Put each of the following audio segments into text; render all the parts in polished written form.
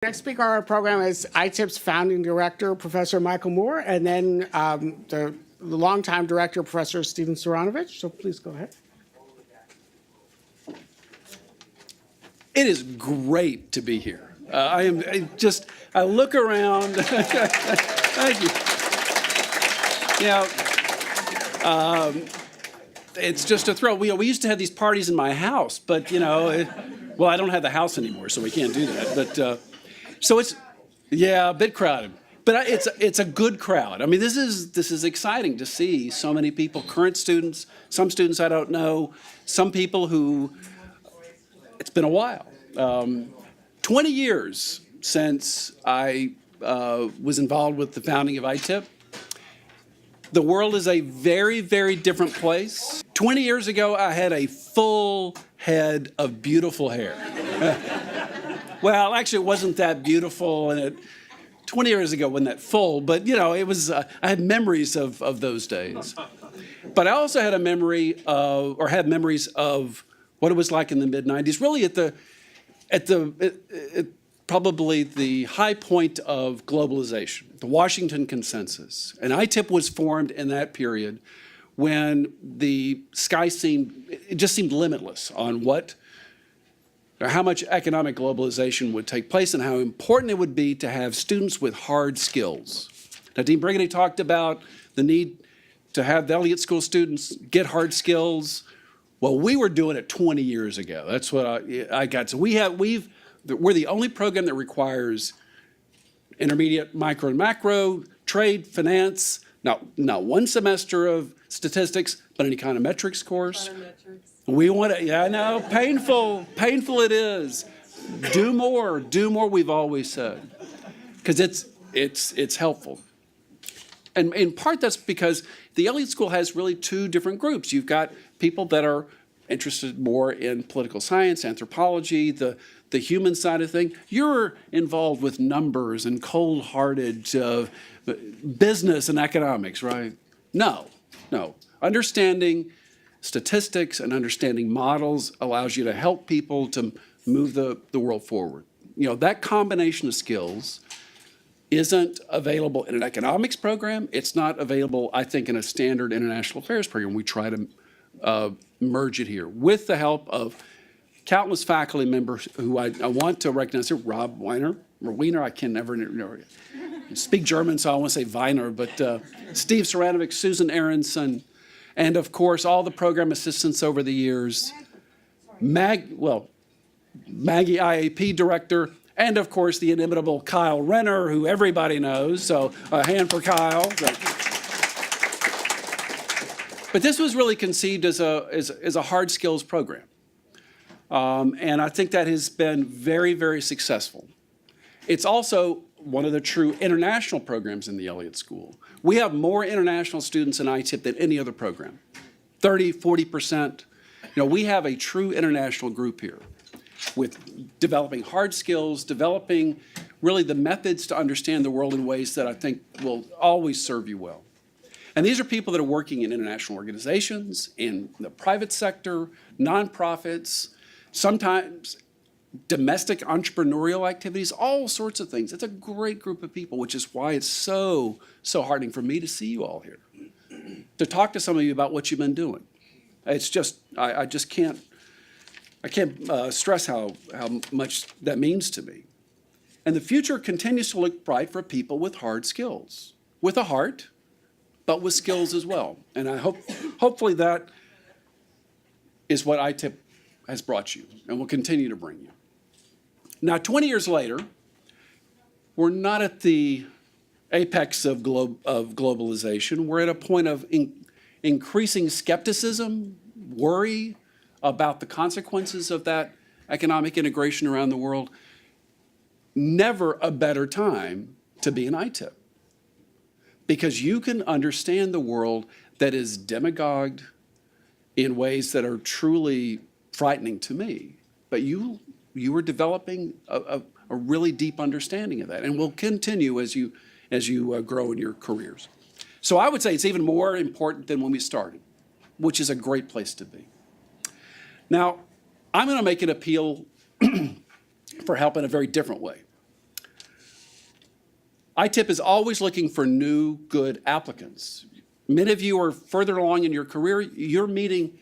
Next speaker on our program is ITIP's founding director, Professor Michael Moore, and then the longtime director, Professor Steven Saranovich. So please go ahead. It is great to be here. I look around. Thank you. It's just a thrill. We used to have these parties in my house, but well, I don't have the house anymore, so we can't do that. But so it's, a bit crowded, but it's a good crowd. I mean, this is exciting to see so many people, current students, some students I don't know, some people who, it's been a while. 20 years since I was involved with the founding of ITIP. The world is a very, very different place. 20 years ago, I had a full head of beautiful hair. Well, actually, it wasn't that beautiful, and 20 years ago wasn't that full, but it was. I had memories of those days. But I also had memories of what it was like in the mid-'90s, really at probably the high point of globalization, the Washington Consensus. And ITIP was formed in that period when the sky just seemed limitless on how much economic globalization would take place and how important it would be to have students with hard skills. Now, Dean Brigady talked about the need to have the Elliott School students get hard skills. Well, we were doing it 20 years ago. That's what I got. So we're the only program that requires intermediate micro and macro, trade, finance, not one semester of statistics, but an econometrics course. We want to, I know, painful it is. Do more, we've always said, because it's helpful. And in part that's because the Elliott School has really two different groups. You've got people that are interested more in political science, anthropology, the human side of things. You're involved with numbers and cold-hearted business and economics, right? No. Understanding statistics and understanding models allows you to help people to move the world forward. That combination of skills isn't available in an economics program. It's not available, I think, in a standard international affairs program. We try to merge it here with the help of countless faculty members who I want to recognize here. Rob Weiner, I can never speak German, so I want to say Weiner, but Steve Saranovich, Susan Aronson, and of course, all the program assistants over the years, Maggie, IAP director, and of course, the inimitable Kyle Renner, who everybody knows, so a hand for Kyle. But this was really conceived as a hard skills program. And I think that has been very, very successful. It's also one of the true international programs in the Elliott School. We have more international students in ITIP than any other program, 30, 40%. We have a true international group here with developing hard skills, developing really the methods to understand the world in ways that I think will always serve you well. And these are people that are working in international organizations, in the private sector, nonprofits, sometimes domestic entrepreneurial activities, all sorts of things. It's a great group of people, which is why it's so heartening for me to see you all here, to talk to some of you about what you've been doing. It's just, I can't stress how much that means to me. And the future continues to look bright for people with hard skills, with a heart, but with skills as well. And I hopefully that is what ITIP has brought you and will continue to bring you. Now, 20 years later, we're not at the apex of globalization. We're at a point of increasing skepticism, worry about the consequences of that economic integration around the world. Never a better time to be an ITIP, because you can understand the world that is demagogued in ways that are truly frightening to me. But you are developing a really deep understanding of that, and will continue as you grow in your careers. So I would say it's even more important than when we started, which is a great place to be. Now, I'm going to make an appeal for help in a very different way. ITIP is always looking for new, good applicants. Many of you are further along in your career. You're meeting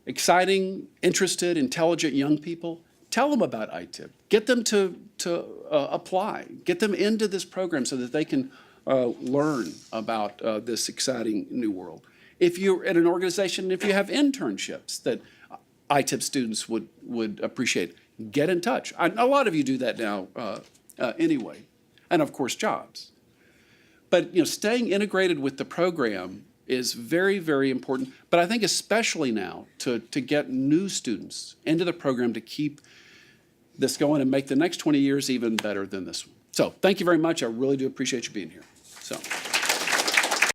exciting, interested, intelligent young people. Tell them about ITIP. Get them to apply. Get them into this program so that they can learn about this exciting new world. If you're at an organization, if you have internships that ITIP students would appreciate, get in touch. A lot of you do that now anyway, and of course jobs. But staying integrated with the program is very, very important. But I think especially now to get new students into the program to keep this going and make the next 20 years even better than this one. So thank you very much. I really do appreciate you being here. So.